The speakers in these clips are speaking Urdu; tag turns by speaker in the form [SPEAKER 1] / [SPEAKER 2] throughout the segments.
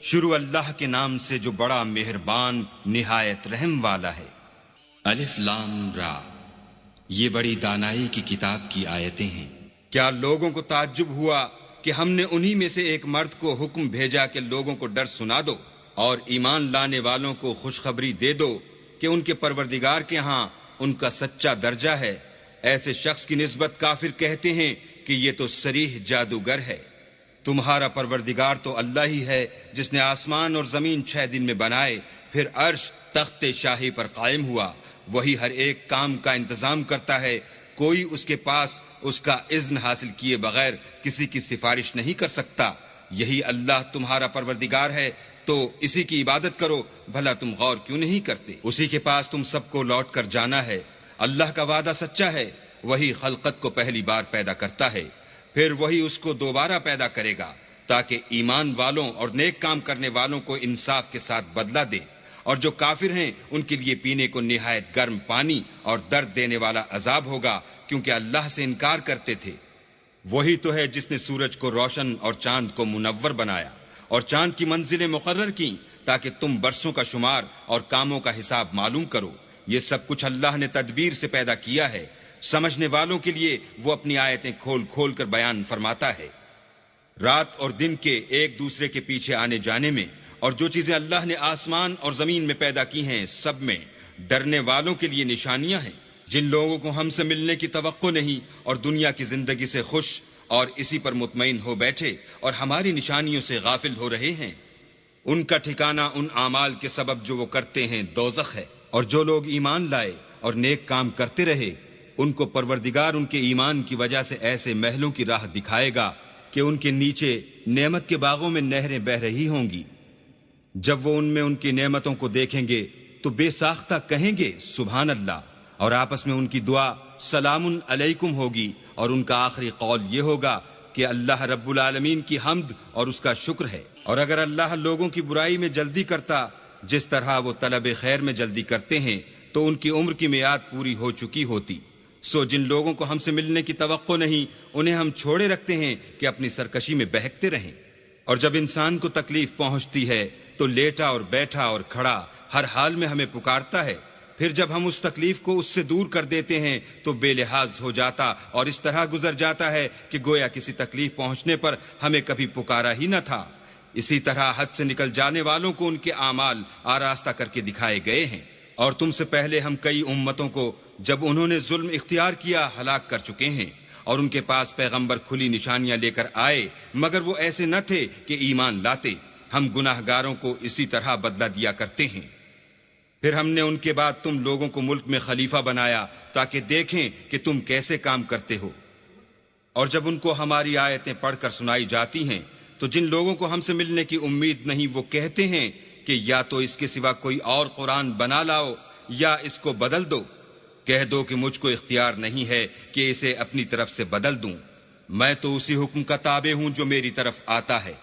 [SPEAKER 1] شروع اللہ کے نام سے جو بڑا مہربان نہایت رحم والا ہے۔
[SPEAKER 2] الف لام را، یہ بڑی دانائی کی کتاب کی آیتیں ہیں۔
[SPEAKER 1] کیا لوگوں کو تعجب ہوا کہ ہم نے انہی میں سے ایک مرد کو حکم بھیجا کہ لوگوں کو ڈر سنا دو اور ایمان لانے والوں کو خوشخبری دے دو کہ ان کے پروردگار کے ہاں ان کا سچا درجہ ہے۔ ایسے شخص کی نسبت کافر کہتے ہیں کہ یہ تو صریح جادوگر ہے۔ تمہارا پروردگار تو اللہ ہی ہے جس نے آسمان اور زمین 6 دن میں بنائے، پھر عرش تخت شاہی پر قائم ہوا۔ وہی ہر ایک کام کا انتظام کرتا ہے، کوئی اس کے پاس اس کا اذن حاصل کیے بغیر کسی کی سفارش نہیں کر سکتا۔ یہی اللہ تمہارا پروردگار ہے، تو اسی کی عبادت کرو، بھلا تم غور کیوں نہیں کرتے؟ اسی کے پاس تم سب کو لوٹ کر جانا ہے۔ اللہ کا وعدہ سچا ہے، وہی خلقت کو پہلی بار پیدا کرتا ہے، پھر وہی اس کو دوبارہ پیدا کرے گا تاکہ ایمان والوں اور نیک کام کرنے والوں کو انصاف کے ساتھ بدلہ دے، اور جو کافر ہیں ان کے لیے پینے کو نہایت گرم پانی اور درد دینے والا عذاب ہوگا، کیونکہ اللہ سے انکار کرتے تھے۔ وہی تو ہے جس نے سورج کو روشن اور چاند کو منور بنایا اور چاند کی منزلیں مقرر کی تاکہ تم برسوں کا شمار اور کاموں کا حساب معلوم کرو۔ یہ سب کچھ اللہ نے تدبیر سے پیدا کیا ہے، سمجھنے والوں کے لیے وہ اپنی آیتیں کھول کھول کر بیان فرماتا ہے۔ رات اور دن کے ایک دوسرے کے پیچھے آنے جانے میں اور جو چیزیں اللہ نے آسمان اور زمین میں پیدا کی ہیں سب میں ڈرنے والوں کے لیے نشانیاں ہیں۔ جن لوگوں کو ہم سے ملنے کی توقع نہیں اور دنیا کی زندگی سے خوش اور اسی پر مطمئن ہو بیٹھے اور ہماری نشانیوں سے غافل ہو رہے ہیں، ان کا ٹھکانہ ان اعمال کے سبب جو وہ کرتے ہیں دوزخ ہے۔ اور جو لوگ ایمان لائے اور نیک کام کرتے رہے، ان کو پروردگار ان کے ایمان کی وجہ سے ایسے محلوں کی راہ دکھائے گا کہ ان کے نیچے نعمت کے باغوں میں نہریں بہہ رہی ہوں گی۔ جب وہ ان میں ان کی نعمتوں کو دیکھیں گے تو بے ساختہ کہیں گے سبحان اللہ، اور آپس میں ان کی دعا سلام علیکم ہوگی، اور ان کا آخری قول یہ ہوگا کہ اللہ رب العالمین کی حمد اور اس کا شکر ہے۔ اور اگر اللہ لوگوں کی برائی میں جلدی کرتا جس طرح وہ طلب خیر میں جلدی کرتے ہیں تو ان کی عمر کی میعاد پوری ہو چکی ہوتی۔ سو جن لوگوں کو ہم سے ملنے کی توقع نہیں انہیں ہم چھوڑے رکھتے ہیں کہ اپنی سرکشی میں بہکتے رہیں۔ اور جب انسان کو تکلیف پہنچتی ہے تو لیٹا اور بیٹھا اور کھڑا ہر حال میں ہمیں پکارتا ہے، پھر جب ہم اس تکلیف کو اس سے دور کر دیتے ہیں تو بے لحاظ ہو جاتا اور اس طرح گزر جاتا ہے کہ گویا کسی تکلیف پہنچنے پر ہمیں کبھی پکارا ہی نہ تھا۔ اسی طرح حد سے نکل جانے والوں کو ان کے اعمال آراستہ کر کے دکھائے گئے ہیں۔ اور تم سے پہلے ہم کئی امتوں کو جب انہوں نے ظلم اختیار کیا ہلاک کر چکے ہیں، اور ان کے پاس پیغمبر کھلی نشانیاں لے کر آئے مگر وہ ایسے نہ تھے کہ ایمان لاتے۔ ہم گناہ گاروں کو اسی طرح بدلہ دیا کرتے ہیں۔ پھر ہم نے ان کے بعد تم لوگوں کو ملک میں خلیفہ بنایا تاکہ دیکھیں کہ تم کیسے کام کرتے ہو۔ اور جب ان کو ہماری آیتیں پڑھ کر سنائی جاتی ہیں تو جن لوگوں کو ہم سے ملنے کی امید نہیں وہ کہتے ہیں کہ یا تو اس کے سوا کوئی اور قرآن بنا لاؤ یا اس کو بدل دو۔ کہہ دو کہ مجھ کو اختیار نہیں ہے کہ اسے اپنی طرف سے بدل دوں، میں تو اسی حکم کا تابع ہوں جو میری طرف آتا ہے۔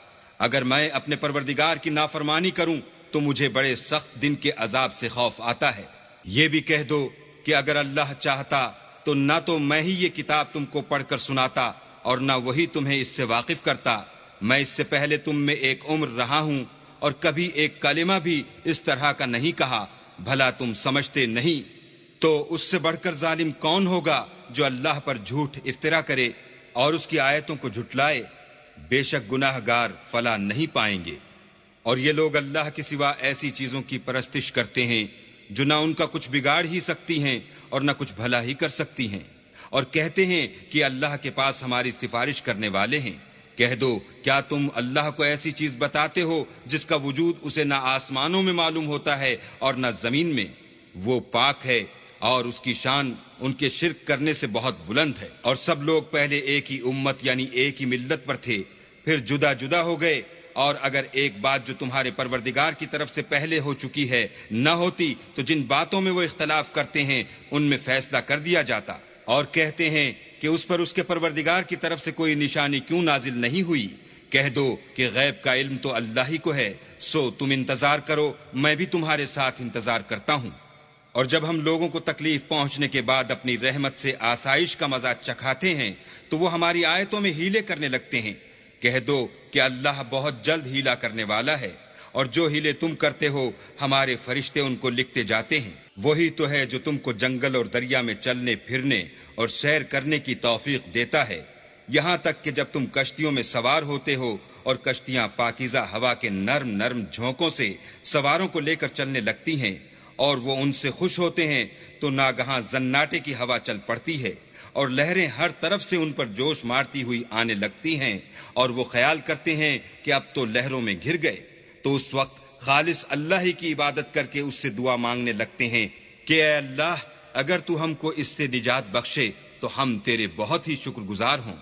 [SPEAKER 1] اگر میں اپنے پروردگار کی نافرمانی کروں تو مجھے بڑے سخت دن کے عذاب سے خوف آتا ہے۔ یہ بھی کہہ دو کہ اگر اللہ چاہتا تو نہ تو میں ہی یہ کتاب تم کو پڑھ کر سناتا اور نہ وہی تمہیں اس سے واقف کرتا۔ میں اس سے پہلے تم میں ایک عمر رہا ہوں اور کبھی ایک کلمہ بھی اس طرح کا نہیں کہا، بھلا تم سمجھتے نہیں؟ تو اس سے بڑھ کر ظالم کون ہوگا جو اللہ پر جھوٹ افطرا کرے اور اس کی آیتوں کو جھٹلائے؟ بے شک گناہ گار فلاح نہیں پائیں گے۔ اور یہ لوگ اللہ کے سوا ایسی چیزوں کی پرستش کرتے ہیں جو نہ ان کا کچھ بگاڑ ہی سکتی ہیں اور نہ کچھ بھلا ہی کر سکتی ہیں، اور کہتے ہیں کہ اللہ کے پاس ہماری سفارش کرنے والے ہیں۔ کہہ دو کیا تم اللہ کو ایسی چیز بتاتے ہو جس کا وجود اسے نہ آسمانوں میں معلوم ہوتا ہے اور نہ زمین میں؟ وہ پاک ہے اور اس کی شان ان کے شرک کرنے سے بہت بلند ہے۔ اور سب لوگ پہلے ایک ہی امت یعنی ایک ہی ملت پر تھے، پھر جدا جدا ہو گئے، اور اگر ایک بات جو تمہارے پروردگار کی طرف سے پہلے ہو چکی ہے نہ ہوتی تو جن باتوں میں وہ اختلاف کرتے ہیں ان میں فیصلہ کر دیا جاتا۔ اور کہتے ہیں کہ اس پر اس کے پروردگار کی طرف سے کوئی نشانی کیوں نازل نہیں ہوئی؟ کہہ دو کہ غیب کا علم تو اللہ ہی کو ہے، سو تم انتظار کرو، میں بھی تمہارے ساتھ انتظار کرتا ہوں۔ اور جب ہم لوگوں کو تکلیف پہنچنے کے بعد اپنی رحمت سے آسائش کا مزہ چکھاتے ہیں تو وہ ہماری آیتوں میں ہیلے کرنے لگتے ہیں۔ کہہ دو کہ اللہ بہت جلد ہیلا کرنے والا ہے، اور جو ہیلے تم کرتے ہو ہمارے فرشتے ان کو لکھتے جاتے ہیں۔ وہی تو ہے جو تم کو جنگل اور دریا میں چلنے پھرنے اور سیر کرنے کی توفیق دیتا ہے، یہاں تک کہ جب تم کشتیوں میں سوار ہوتے ہو اور کشتیاں پاکیزہ ہوا کے نرم نرم جھونکوں سے سواروں کو لے کر چلنے لگتی ہیں اور وہ ان سے خوش ہوتے ہیں، تو ناگہاں زناٹے کی ہوا چل پڑتی ہے اور لہریں ہر طرف سے ان پر جوش مارتی ہوئی آنے لگتی ہیں، اور وہ خیال کرتے ہیں کہ اب تو لہروں میں گھر گئے، تو اس وقت خالص اللہ ہی کی عبادت کر کے اس سے دعا مانگنے لگتے ہیں کہ اے اللہ، اگر تو ہم کو اس سے نجات بخشے تو ہم تیرے بہت ہی شکر گزار ہوں۔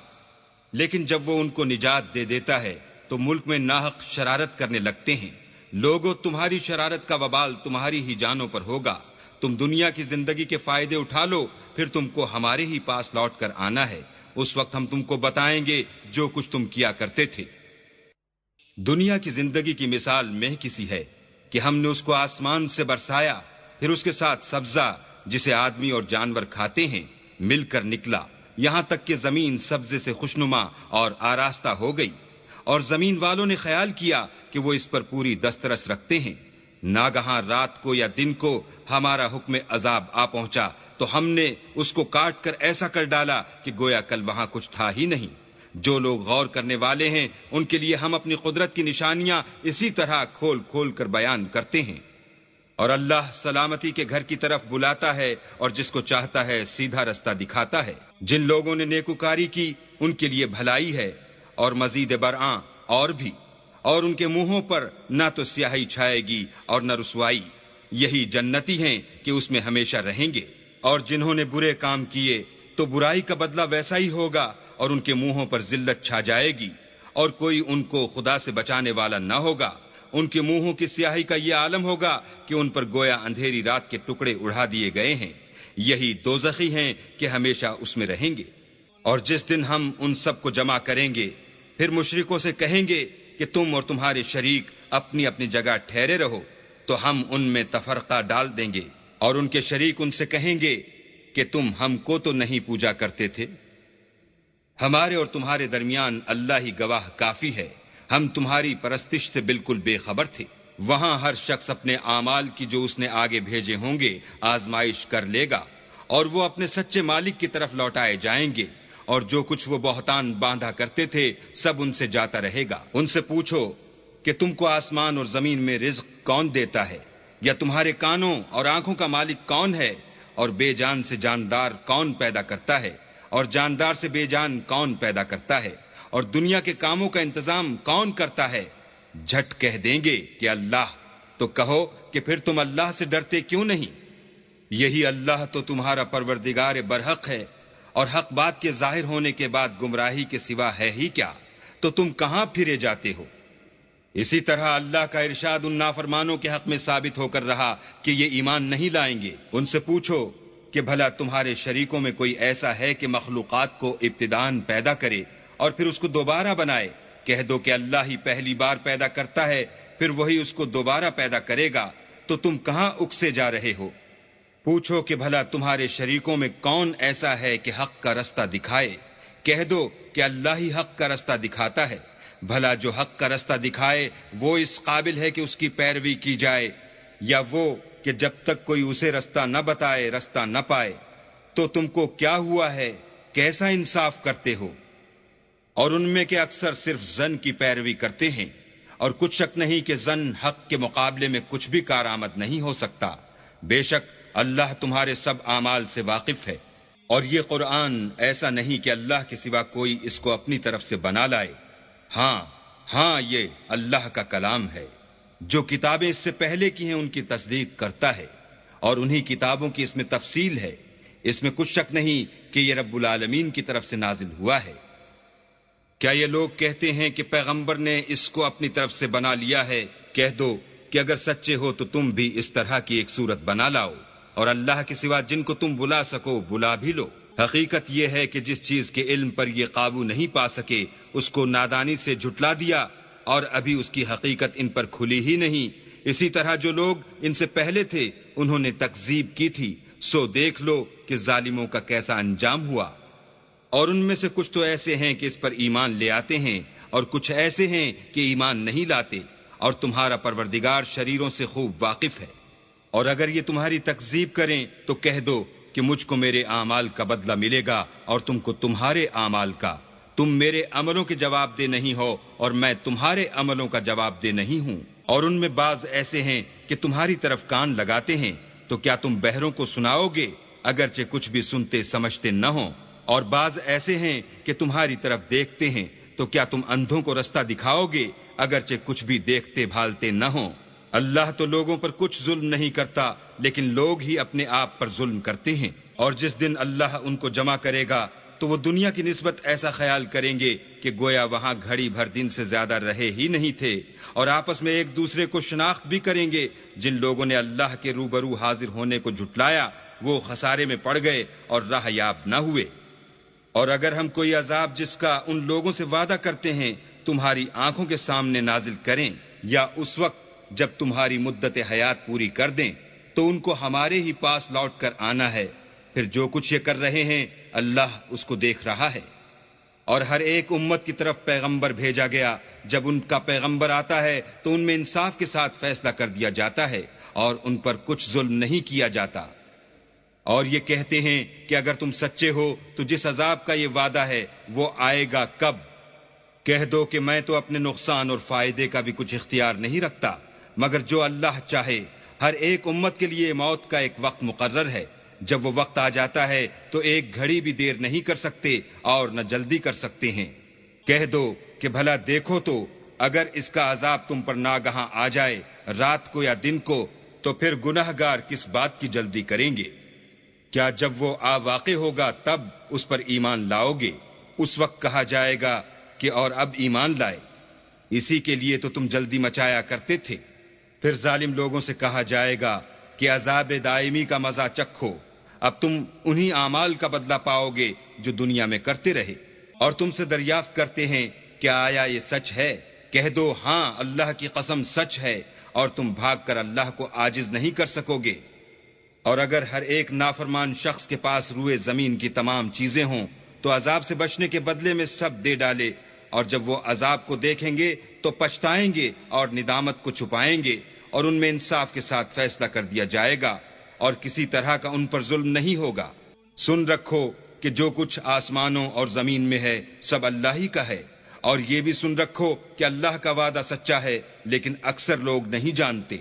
[SPEAKER 1] لیکن جب وہ ان کو نجات دے دیتا ہے تو ملک میں ناحق شرارت کرنے لگتے ہیں۔ لوگوں، تمہاری شرارت کا وبال تمہاری ہی جانوں پر ہوگا۔ تم دنیا کی زندگی کے فائدے اٹھا لو، پھر تم کو ہمارے ہی پاس لوٹ کر آنا ہے، اس وقت ہم تم کو بتائیں گے جو کچھ تم کیا کرتے تھے۔ دنیا کی زندگی کی مثال مہ کسی ہے کہ ہم نے اس کو آسمان سے برسایا، پھر اس کے ساتھ سبزہ جسے آدمی اور جانور کھاتے ہیں مل کر نکلا، یہاں تک کہ زمین سبزے سے خوشنما اور آراستہ ہو گئی، اور زمین والوں نے خیال کیا کہ وہ اس پر پوری دسترس رکھتے ہیں۔ ناگہاں رات کو یا دن کو ہمارا حکم عذاب آ پہنچا تو ہم نے اس کو کاٹ کر ایسا کر ڈالا کہ گویا کل وہاں کچھ تھا ہی نہیں۔ جو لوگ غور کرنے والے ہیں ان کے لیے ہم اپنی قدرت کی نشانیاں اسی طرح کھول کھول کر بیان کرتے ہیں۔ اور اللہ سلامتی کے گھر کی طرف بلاتا ہے اور جس کو چاہتا ہے سیدھا رستہ دکھاتا ہے۔ جن لوگوں نے نیکوکاری کی ان کے لیے بھلائی ہے اور مزید برآں اور بھی، اور ان کے منہوں پر نہ تو سیاہی چھائے گی اور نہ رسوائی، یہی جنتی ہیں کہ اس میں ہمیشہ رہیں گے۔ اور جنہوں نے برے کام کیے تو برائی کا بدلہ ویسا ہی ہوگا اور ان کے منہوں پر ذلت چھا جائے گی، اور کوئی ان کو خدا سے بچانے والا نہ ہوگا۔ ان کے منہوں کی سیاہی کا یہ عالم ہوگا کہ ان پر گویا اندھیری رات کے ٹکڑے اڑا دیے گئے ہیں، یہی دوزخی ہیں کہ ہمیشہ اس میں رہیں گے۔ اور جس دن ہم ان سب کو جمع کریں گے پھر مشرکوں سے کہیں گے کہ تم اور تمہارے شریک اپنی اپنی جگہ ٹھہرے رہو، تو ہم ان میں تفرقہ ڈال دیں گے، اور ان کے شریک ان سے کہیں گے کہ تم ہم کو تو نہیں پوجا کرتے تھے، ہمارے اور تمہارے درمیان اللہ ہی گواہ کافی ہے، ہم تمہاری پرستش سے بالکل بے خبر تھے۔ وہاں ہر شخص اپنے اعمال کی جو اس نے آگے بھیجے ہوں گے آزمائش کر لے گا، اور وہ اپنے سچے مالک کی طرف لوٹائے جائیں گے، اور جو کچھ وہ بہتان باندھا کرتے تھے سب ان سے جاتا رہے گا۔ ان سے پوچھو کہ تم کو آسمان اور زمین میں رزق کون دیتا ہے، یا تمہارے کانوں اور آنکھوں کا مالک کون ہے، اور بے جان سے جاندار کون پیدا کرتا ہے، اور جاندار سے بے جان کون پیدا کرتا ہے، اور دنیا کے کاموں کا انتظام کون کرتا ہے؟ جھٹ کہہ دیں گے کہ اللہ، تو کہو کہ پھر تم اللہ سے ڈرتے کیوں نہیں؟ یہی اللہ تو تمہارا پروردگار برحق ہے، اور حق بات کے ظاہر ہونے کے بعد گمراہی کے سوا ہے ہی کیا، تو تم کہاں پھرے جاتے ہو؟ اسی طرح اللہ کا ارشاد ان نافرمانوں کے حق میں ثابت ہو کر رہا کہ یہ ایمان نہیں لائیں گے۔ ان سے پوچھو کہ بھلا تمہارے شریکوں میں کوئی ایسا ہے کہ مخلوقات کو ابتداءً پیدا کرے اور پھر اس کو دوبارہ بنائے؟ کہہ دو کہ اللہ ہی پہلی بار پیدا کرتا ہے، پھر وہی اس کو دوبارہ پیدا کرے گا، تو تم کہاں اکسے جا رہے ہو؟ پوچھو کہ بھلا تمہارے شریکوں میں کون ایسا ہے کہ حق کا رستہ دکھائے؟ کہہ دو کہ اللہ ہی حق کا رستہ دکھاتا ہے۔ بھلا جو حق کا رستہ دکھائے وہ اس قابل ہے کہ اس کی پیروی کی جائے، یا وہ کہ جب تک کوئی اسے رستہ نہ بتائے رستہ نہ پائے؟ تو تم کو کیا ہوا ہے، کیسا انصاف کرتے ہو؟ اور ان میں کے اکثر صرف ظن کی پیروی کرتے ہیں، اور کچھ شک نہیں کہ ظن حق کے مقابلے میں کچھ بھی کارآمد نہیں ہو سکتا۔ بے شک اللہ تمہارے سب اعمال سے واقف ہے۔ اور یہ قرآن ایسا نہیں کہ اللہ کے سوا کوئی اس کو اپنی طرف سے بنا لائے، ہاں یہ اللہ کا کلام ہے۔ جو کتابیں اس سے پہلے کی ہیں ان کی تصدیق کرتا ہے، اور انہی کتابوں کی اس میں تفصیل ہے، اس میں کچھ شک نہیں کہ یہ رب العالمین کی طرف سے نازل ہوا ہے۔ کیا یہ لوگ کہتے ہیں کہ پیغمبر نے اس کو اپنی طرف سے بنا لیا ہے؟ کہہ دو کہ اگر سچے ہو تو تم بھی اس طرح کی ایک صورت بنا لاؤ، اور اللہ کے سوا جن کو تم بلا سکو بلا بھی لو۔ حقیقت یہ ہے کہ جس چیز کے علم پر یہ قابو نہیں پا سکے اس کو نادانی سے جھٹلا دیا، اور ابھی اس کی حقیقت ان پر کھلی ہی نہیں۔ اسی طرح جو لوگ ان سے پہلے تھے انہوں نے تکذیب کی تھی، سو دیکھ لو کہ ظالموں کا کیسا انجام ہوا۔ اور ان میں سے کچھ تو ایسے ہیں کہ اس پر ایمان لے آتے ہیں، اور کچھ ایسے ہیں کہ ایمان نہیں لاتے، اور تمہارا پروردگار شریروں سے خوب واقف ہے۔ اور اگر یہ تمہاری تکذیب کریں تو کہہ دو کہ مجھ کو میرے اعمال کا بدلہ ملے گا اور تم کو تمہارے اعمال کا۔ تم میرے عملوں کے جواب دہ نہیں ہو اور میں تمہارے عملوں کا جواب دہ نہیں ہوں۔ اور ان میں بعض ایسے ہیں کہ تمہاری طرف کان لگاتے ہیں، تو کیا تم بہروں کو سناؤ گے اگرچہ کچھ بھی سنتے سمجھتے نہ ہوں؟ اور بعض ایسے ہیں کہ تمہاری طرف دیکھتے ہیں، تو کیا تم اندھوں کو رستہ دکھاؤ گے اگرچہ کچھ بھی دیکھتے بھالتے نہ ہوں؟ اللہ تو لوگوں پر کچھ ظلم نہیں کرتا، لیکن لوگ ہی اپنے آپ پر ظلم کرتے ہیں۔ اور جس دن اللہ ان کو جمع کرے گا تو وہ دنیا کی نسبت ایسا خیال کریں گے کہ گویا وہاں گھڑی بھر دن سے زیادہ رہے ہی نہیں تھے، اور آپس میں ایک دوسرے کو شناخت بھی کریں گے۔ جن لوگوں نے اللہ کے روبرو حاضر ہونے کو جھٹلایا وہ خسارے میں پڑ گئے اور راہ یاب نہ ہوئے۔ اور اگر ہم کوئی عذاب جس کا ان لوگوں سے وعدہ کرتے ہیں تمہاری آنکھوں کے سامنے نازل کریں، یا اس وقت جب تمہاری مدت حیات پوری کر دیں، تو ان کو ہمارے ہی پاس لوٹ کر آنا ہے، پھر جو کچھ یہ کر رہے ہیں اللہ اس کو دیکھ رہا ہے۔ اور ہر ایک امت کی طرف پیغمبر بھیجا گیا، جب ان کا پیغمبر آتا ہے تو ان میں انصاف کے ساتھ فیصلہ کر دیا جاتا ہے اور ان پر کچھ ظلم نہیں کیا جاتا۔ اور یہ کہتے ہیں کہ اگر تم سچے ہو تو جس عذاب کا یہ وعدہ ہے وہ آئے گا کب؟ کہہ دو کہ میں تو اپنے نقصان اور فائدے کا بھی کچھ اختیار نہیں رکھتا، مگر جو اللہ چاہے۔ ہر ایک امت کے لیے موت کا ایک وقت مقرر ہے، جب وہ وقت آ جاتا ہے تو ایک گھڑی بھی دیر نہیں کر سکتے اور نہ جلدی کر سکتے ہیں۔ کہہ دو کہ بھلا دیکھو تو اگر اس کا عذاب تم پر ناگہاں آ جائے رات کو یا دن کو، تو پھر گنہگار کس بات کی جلدی کریں گے؟ کیا جب وہ آ واقع ہوگا تب اس پر ایمان لاؤ گے؟ اس وقت کہا جائے گا کہ اور اب ایمان لائے، اسی کے لیے تو تم جلدی مچایا کرتے تھے۔ پھر ظالم لوگوں سے کہا جائے گا کہ عذاب دائمی کا مزہ چکھو، اب تم انہی اعمال کا بدلہ پاؤ گے جو دنیا میں کرتے رہے۔ اور تم سے دریافت کرتے ہیں کہ آیا یہ سچ ہے؟ کہہ دو ہاں اللہ کی قسم سچ ہے، اور تم بھاگ کر اللہ کو عاجز نہیں کر سکو گے۔ اور اگر ہر ایک نافرمان شخص کے پاس روئے زمین کی تمام چیزیں ہوں تو عذاب سے بچنے کے بدلے میں سب دے ڈالے، اور جب وہ عذاب کو دیکھیں گے تو پچھتائیں گے اور ندامت کو چھپائیں گے، اور ان میں انصاف کے ساتھ فیصلہ کر دیا جائے گا، اور کسی طرح کا ان پر ظلم نہیں ہوگا۔ سن رکھو کہ جو کچھ آسمانوں اور زمین میں ہے سب اللہ ہی کا ہے، اور یہ بھی سن رکھو کہ اللہ کا وعدہ سچا ہے، لیکن اکثر لوگ نہیں جانتے۔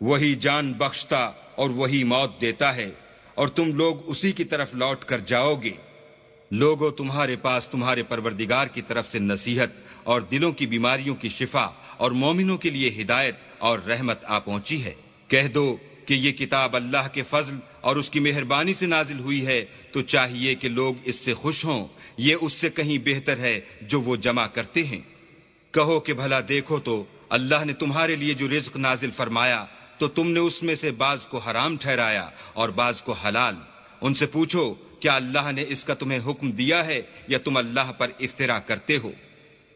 [SPEAKER 1] وہی جان بخشتا اور وہی موت دیتا ہے، اور تم لوگ اسی کی طرف لوٹ کر جاؤ گے۔ لوگو تمہارے پاس تمہارے پروردگار کی طرف سے نصیحت اور دلوں کی بیماریوں کی شفا اور مومنوں کے لیے ہدایت اور رحمت آ پہنچی ہے۔ کہہ دو کہ یہ کتاب اللہ کے فضل اور اس کی مہربانی سے نازل ہوئی ہے، تو چاہیے کہ لوگ اس سے خوش ہوں، یہ اس سے کہیں بہتر ہے جو وہ جمع کرتے ہیں۔ کہو کہ بھلا دیکھو تو اللہ نے تمہارے لیے جو رزق نازل فرمایا تو تم نے اس میں سے بعض کو حرام ٹھہرایا اور بعض کو حلال۔ ان سے پوچھو کیا اللہ نے اس کا تمہیں حکم دیا ہے یا تم اللہ پر افترا کرتے ہو؟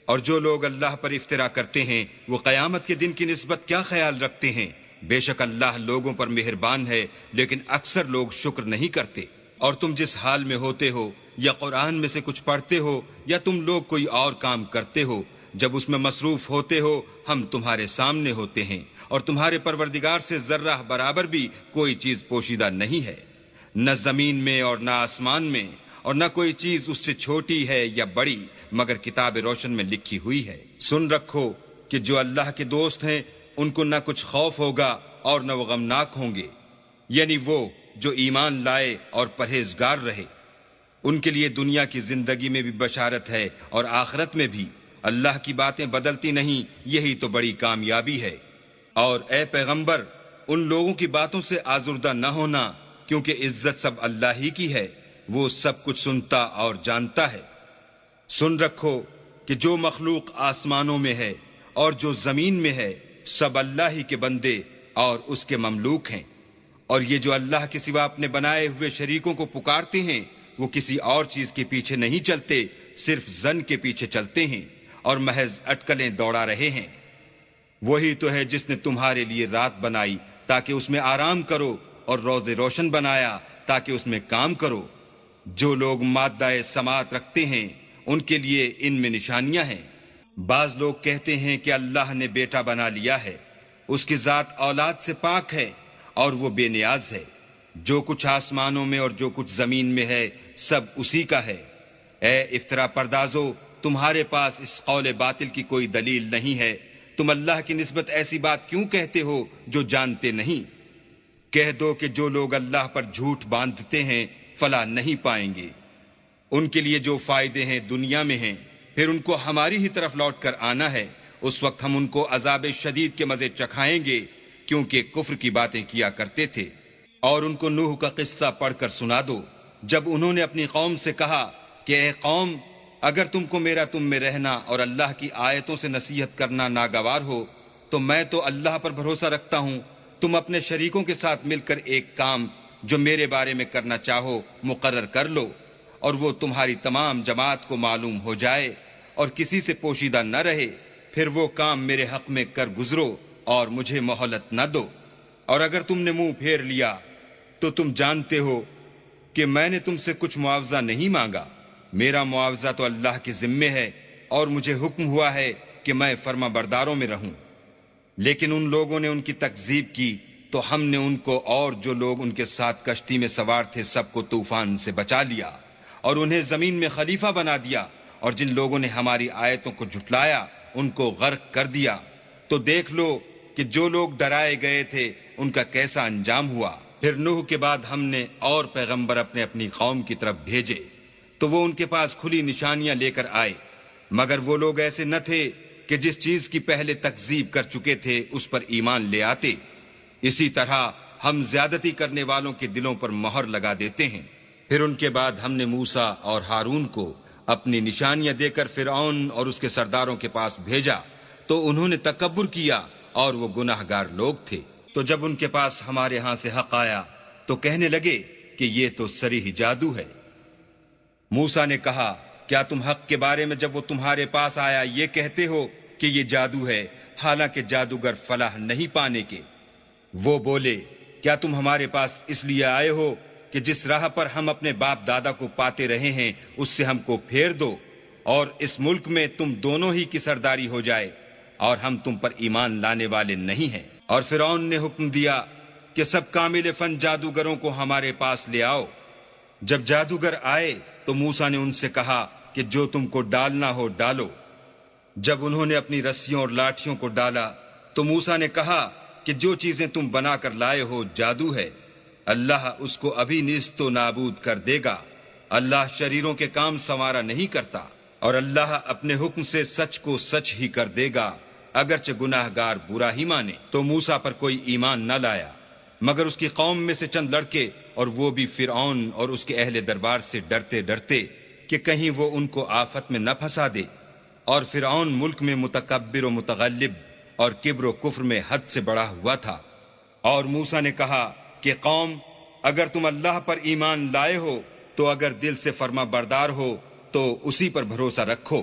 [SPEAKER 1] اور جو لوگ اللہ پر افترا کرتے ہیں وہ قیامت کے دن کی نسبت کیا خیال رکھتے ہیں؟ بے شک اللہ لوگوں پر مہربان ہے، لیکن اکثر لوگ شکر نہیں کرتے۔ اور تم جس حال میں ہوتے ہو، یا قرآن میں سے کچھ پڑھتے ہو یا تم لوگ کوئی اور کام کرتے ہو، جب اس میں مصروف ہوتے ہو ہم تمہارے سامنے ہوتے ہیں، اور تمہارے پروردگار سے ذرہ برابر بھی کوئی چیز پوشیدہ نہیں ہے، نہ زمین میں اور نہ آسمان میں، اور نہ کوئی چیز اس سے چھوٹی ہے یا بڑی مگر کتاب روشن میں لکھی ہوئی ہے۔ سن رکھو کہ جو اللہ کے دوست ہیں ان کو نہ کچھ خوف ہوگا اور نہ وہ غمناک ہوں گے، یعنی وہ جو ایمان لائے اور پرہیزگار رہے، ان کے لیے دنیا کی زندگی میں بھی بشارت ہے اور آخرت میں بھی۔ اللہ کی باتیں بدلتی نہیں، یہی تو بڑی کامیابی ہے۔ اور اے پیغمبر ان لوگوں کی باتوں سے آزردہ نہ ہونا، کیونکہ عزت سب اللہ ہی کی ہے، وہ سب کچھ سنتا اور جانتا ہے۔ سن رکھو کہ جو مخلوق آسمانوں میں ہے اور جو زمین میں ہے سب اللہ ہی کے بندے اور اس کے مملوک ہیں، اور یہ جو اللہ کے سوا اپنے بنائے ہوئے شریکوں کو پکارتے ہیں وہ کسی اور چیز کے پیچھے نہیں چلتے، صرف ظن کے پیچھے چلتے ہیں اور محض اٹکلیں دوڑا رہے ہیں۔ وہی تو ہے جس نے تمہارے لیے رات بنائی تاکہ اس میں آرام کرو، اور روز روشن بنایا تاکہ اس میں کام کرو۔ جو لوگ مادہ سماعت رکھتے ہیں ان کے لیے ان میں نشانیاں ہیں۔ بعض لوگ کہتے ہیں کہ اللہ نے بیٹا بنا لیا ہے، اس کی ذات اولاد سے پاک ہے اور وہ بے نیاز ہے، جو کچھ آسمانوں میں اور جو کچھ زمین میں ہے سب اسی کا ہے۔ اے افطرا پردازو، تمہارے پاس اس قول باطل کی کوئی دلیل نہیں ہے، تم اللہ کی نسبت ایسی بات کیوں کہتے ہو جو جانتے نہیں؟ کہہ دو کہ جو لوگ اللہ پر جھوٹ باندھتے ہیں فلاح نہیں پائیں گے، ان کے لیے جو فائدے ہیں دنیا میں ہیں، پھر ان کو ہماری ہی طرف لوٹ کر آنا ہے، اس وقت ہم ان کو عذاب شدید کے مزے چکھائیں گے، کیونکہ کفر کی باتیں کیا کرتے تھے۔ اور ان کو نوح کا قصہ پڑھ کر سنا دو، جب انہوں نے اپنی قوم سے کہا کہ اے قوم، اگر تم کو میرا تم میں رہنا اور اللہ کی آیتوں سے نصیحت کرنا ناگوار ہو تو میں تو اللہ پر بھروسہ رکھتا ہوں، تم اپنے شریکوں کے ساتھ مل کر ایک کام جو میرے بارے میں کرنا چاہو مقرر کر لو، اور وہ تمہاری تمام جماعت کو معلوم ہو جائے اور کسی سے پوشیدہ نہ رہے، پھر وہ کام میرے حق میں کر گزرو اور مجھے مہلت نہ دو۔ اور اگر تم نے منہ پھیر لیا تو تم جانتے ہو کہ میں نے تم سے کچھ معاوضہ نہیں مانگا، میرا معاوضہ تو اللہ کے ذمے ہے، اور مجھے حکم ہوا ہے کہ میں فرما برداروں میں رہوں۔ لیکن ان لوگوں نے ان کی تکذیب کی تو ہم نے ان کو اور جو لوگ ان کے ساتھ کشتی میں سوار تھے سب کو طوفان سے بچا لیا اور انہیں زمین میں خلیفہ بنا دیا، اور جن لوگوں نے ہماری آیتوں کو جھٹلایا ان کو غرق کر دیا۔ تو دیکھ لو کہ جو لوگ ڈرائے گئے تھے ان کا کیسا انجام ہوا۔ پھر نوح کے بعد ہم نے اور پیغمبر اپنی قوم کی طرف بھیجے تو وہ ان کے پاس کھلی نشانیاں لے کر آئے، مگر وہ لوگ ایسے نہ تھے کہ جس چیز کی پہلے تکذیب کر چکے تھے اس پر ایمان لے آتے۔ اسی طرح ہم زیادتی کرنے والوں کے دلوں پر مہر لگا دیتے ہیں۔ پھر ان کے بعد ہم نے موسیٰ اور ہارون کو اپنی نشانیاں دے کر فرعون اور اس کے سرداروں کے پاس بھیجا تو انہوں نے تکبر کیا اور وہ گناہ گار لوگ تھے۔ تو جب ان کے پاس ہمارے ہاں سے حق آیا تو کہنے لگے کہ یہ تو صریح جادو ہے۔ موسیٰ نے کہا کیا تم حق کے بارے میں جب وہ تمہارے پاس آیا یہ کہتے ہو کہ یہ جادو ہے، حالانکہ جادوگر فلاح نہیں پانے کے؟ وہ بولے کیا تم ہمارے پاس اس لیے آئے ہو کہ جس راہ پر ہم اپنے باپ دادا کو پاتے رہے ہیں اس سے ہم کو پھیر دو، اور اس ملک میں تم دونوں ہی کی سرداری ہو جائے، اور ہم تم پر ایمان لانے والے نہیں ہیں۔ اور فرعون نے حکم دیا کہ سب کامل فن جادوگروں کو ہمارے پاس لے آؤ۔ جب جادوگر آئے تو موسیٰ نے ان سے کہا کہ جو تم کو ڈالنا ہو ڈالو۔ جب انہوں نے اپنی رسیوں اور لاٹھیوں کو ڈالا تو موسیٰ نے کہا کہ جو چیزیں تم بنا کر لائے ہو جادو ہے، اللہ اس کو ابھی نیست و نابود کر دے گا۔ اللہ شریروں کے کام سنوارا نہیں کرتا، اور اللہ اپنے حکم سے سچ کو سچ ہی کر دے گا، اگرچہ گناہ گار برا ہی مانے۔ تو موسیٰ پر کوئی ایمان نہ لایا مگر اس کی قوم میں سے چند لڑکے، اور وہ بھی فرعون اور اس کے اہل دربار سے ڈرتے ڈرتے کہ کہیں وہ ان کو آفت میں نہ پھنسا دے۔ اور فرعون ملک میں متکبر و متغلب اور کبر و کفر میں حد سے بڑا ہوا تھا۔ اور موسیٰ نے کہا کہ قوم، اگر تم اللہ پر ایمان لائے ہو تو اگر دل سے فرما بردار ہو تو اسی پر بھروسہ رکھو۔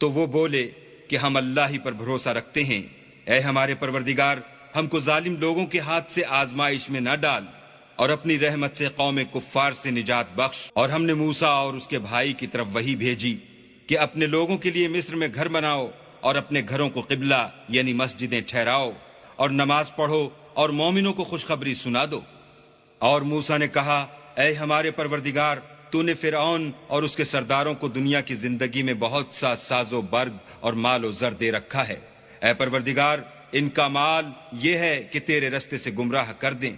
[SPEAKER 1] تو وہ بولے کہ ہم اللہ ہی پر بھروسہ رکھتے ہیں۔ اے ہمارے پروردگار، ہم کو ظالم لوگوں کے ہاتھ سے آزمائش میں نہ ڈال، اور اپنی رحمت سے قوم کفار سے نجات بخش۔ اور ہم نے موسیٰ اور اس کے بھائی کی طرف وحی بھیجی کہ اپنے لوگوں کے لیے مصر میں گھر بناؤ اور اپنے گھروں کو قبلہ یعنی مسجدیں ٹھہراؤ، اور نماز پڑھو اور مومنوں کو خوشخبری سنا دو۔ اور موسیٰ نے کہا اے ہمارے پروردگار، تو نے فرعون اور اس کے سرداروں کو دنیا کی زندگی میں بہت سا ساز و برگ اور مال و زر دے رکھا ہے۔ اے پروردگار، ان کا مال یہ ہے کہ تیرے رستے سے گمراہ کر دیں۔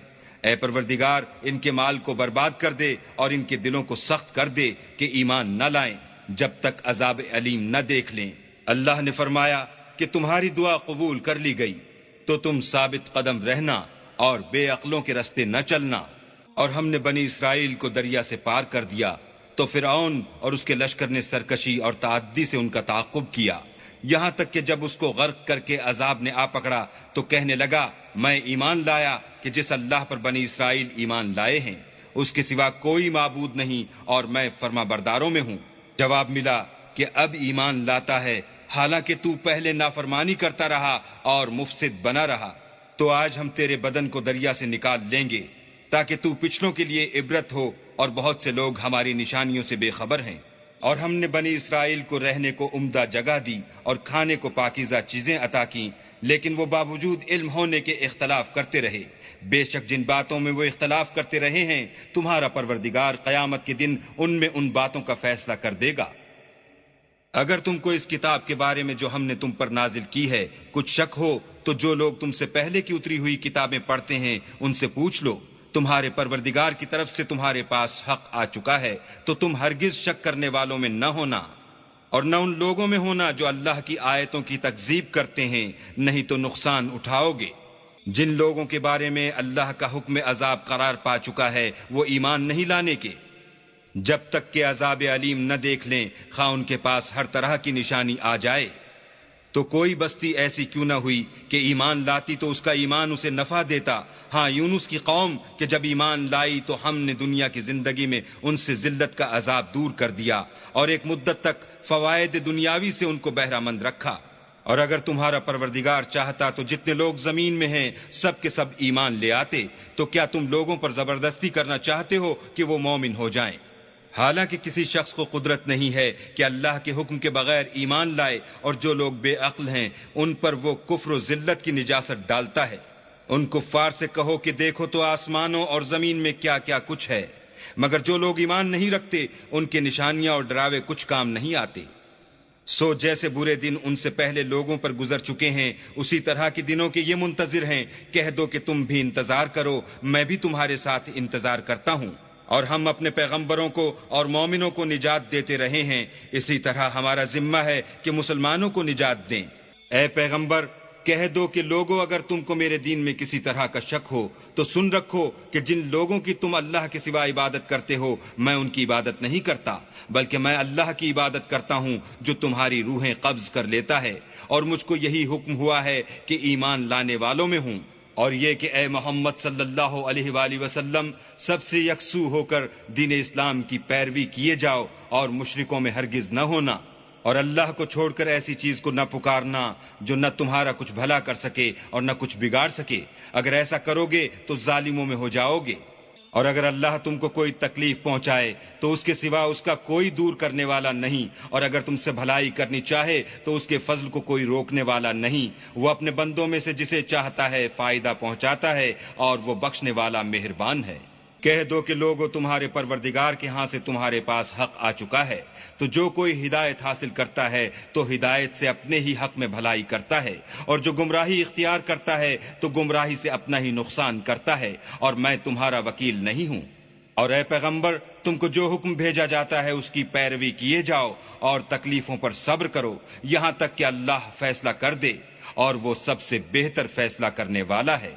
[SPEAKER 1] اے پروردگار، ان کے مال کو برباد کر دے اور ان کے دلوں کو سخت کر دے کہ ایمان نہ لائیں جب تک عذاب علیم نہ دیکھ لیں۔ اللہ نے فرمایا کہ تمہاری دعا قبول کر لی گئی، تو تم ثابت قدم رہنا اور بے عقلوں کے رستے نہ چلنا۔ اور ہم نے بنی اسرائیل کو دریا سے پار کر دیا تو فرعون اور اس کے لشکر نے سرکشی اور تعدی سے ان کا تعاقب کیا، یہاں تک کہ جب اس کو غرق کر کے عذاب نے آ پکڑا تو کہنے لگا میں ایمان لایا کہ جس اللہ پر بنی اسرائیل ایمان لائے ہیں اس کے سوا کوئی معبود نہیں، اور میں فرما برداروں میں ہوں۔ جواب ملا کہ اب ایمان لاتا ہے حالانکہ تو پہلے نافرمانی کرتا رہا اور مفسد بنا رہا۔ تو آج ہم تیرے بدن کو دریا سے نکال لیں گے تاکہ تو پچھلوں کے لیے عبرت ہو، اور بہت سے لوگ ہماری نشانیوں سے بے خبر ہیں۔ اور ہم نے بنی اسرائیل کو رہنے کو عمدہ جگہ دی اور کھانے کو پاکیزہ چیزیں عطا کیں، لیکن وہ باوجود علم ہونے کے اختلاف کرتے رہے۔ بے شک جن باتوں میں وہ اختلاف کرتے رہے ہیں تمہارا پروردگار قیامت کے دن ان میں ان باتوں کا فیصلہ کر دے گا۔ اگر تم کو اس کتاب کے بارے میں جو ہم نے تم پر نازل کی ہے کچھ شک ہو تو جو لوگ تم سے پہلے کی اتری ہوئی کتابیں پڑھتے ہیں ان سے پوچھ لو، تمہارے پروردگار کی طرف سے تمہارے پاس حق آ چکا ہے، تو تم ہرگز شک کرنے والوں میں نہ ہونا اور نہ ان لوگوں میں ہونا جو اللہ کی آیتوں کی تکذیب کرتے ہیں، نہیں تو نقصان اٹھاؤ گے۔ جن لوگوں کے بارے میں اللہ کا حکم عذاب قرار پا چکا ہے وہ ایمان نہیں لانے کے جب تک کہ عذاب علیم نہ دیکھ لیں، خواہ ان کے پاس ہر طرح کی نشانی آ جائے۔ تو کوئی بستی ایسی کیوں نہ ہوئی کہ ایمان لاتی تو اس کا ایمان اسے نفع دیتا۔ ہاں، یونس کی قوم کہ جب ایمان لائی تو ہم نے دنیا کی زندگی میں ان سے ذلت کا عذاب دور کر دیا اور ایک مدت تک فوائد دنیاوی سے ان کو بہرہ مند رکھا۔ اور اگر تمہارا پروردگار چاہتا تو جتنے لوگ زمین میں ہیں سب کے سب ایمان لے آتے، تو کیا تم لوگوں پر زبردستی کرنا چاہتے ہو کہ وہ مومن ہو جائیں؟ حالانکہ کسی شخص کو قدرت نہیں ہے کہ اللہ کے حکم کے بغیر ایمان لائے، اور جو لوگ بے عقل ہیں ان پر وہ کفر و ذلت کی نجاست ڈالتا ہے۔ ان کفار سے کہو کہ دیکھو تو آسمانوں اور زمین میں کیا کیا کچھ ہے، مگر جو لوگ ایمان نہیں رکھتے ان کے نشانیاں اور ڈراوے کچھ کام نہیں آتے۔ سو جیسے برے دن ان سے پہلے لوگوں پر گزر چکے ہیں اسی طرح کے دنوں کے یہ منتظر ہیں۔ کہہ دو کہ تم بھی انتظار کرو، میں بھی تمہارے ساتھ انتظار کرتا ہوں، اور ہم اپنے پیغمبروں کو اور مومنوں کو نجات دیتے رہے ہیں، اسی طرح ہمارا ذمہ ہے کہ مسلمانوں کو نجات دیں۔ اے پیغمبر، کہہ دو کہ لوگو اگر تم کو میرے دین میں کسی طرح کا شک ہو تو سن رکھو کہ جن لوگوں کی تم اللہ کے سوا عبادت کرتے ہو میں ان کی عبادت نہیں کرتا، بلکہ میں اللہ کی عبادت کرتا ہوں جو تمہاری روحیں قبض کر لیتا ہے، اور مجھ کو یہی حکم ہوا ہے کہ ایمان لانے والوں میں ہوں، اور یہ کہ اے محمد صلی اللہ علیہ وآلہ وسلم سب سے یکسو ہو کر دین اسلام کی پیروی کیے جاؤ اور مشرکوں میں ہرگز نہ ہونا، اور اللہ کو چھوڑ کر ایسی چیز کو نہ پکارنا جو نہ تمہارا کچھ بھلا کر سکے اور نہ کچھ بگاڑ سکے۔ اگر ایسا کرو گے تو ظالموں میں ہو جاؤ گے، اور اگر اللہ تم کو کوئی تکلیف پہنچائے تو اس کے سوا اس کا کوئی دور کرنے والا نہیں، اور اگر تم سے بھلائی کرنی چاہے تو اس کے فضل کو کوئی روکنے والا نہیں۔ وہ اپنے بندوں میں سے جسے چاہتا ہے فائدہ پہنچاتا ہے، اور وہ بخشنے والا مہربان ہے۔ کہہ دو کہ لوگو تمہارے پروردگار کے ہاں سے تمہارے پاس حق آ چکا ہے، تو جو کوئی ہدایت حاصل کرتا ہے تو ہدایت سے اپنے ہی حق میں بھلائی کرتا ہے، اور جو گمراہی اختیار کرتا ہے تو گمراہی سے اپنا ہی نقصان کرتا ہے، اور میں تمہارا وکیل نہیں ہوں۔ اور اے پیغمبر، تم کو جو حکم بھیجا جاتا ہے اس کی پیروی کیے جاؤ اور تکلیفوں پر صبر کرو یہاں تک کہ اللہ فیصلہ کر دے، اور وہ سب سے بہتر فیصلہ کرنے والا ہے۔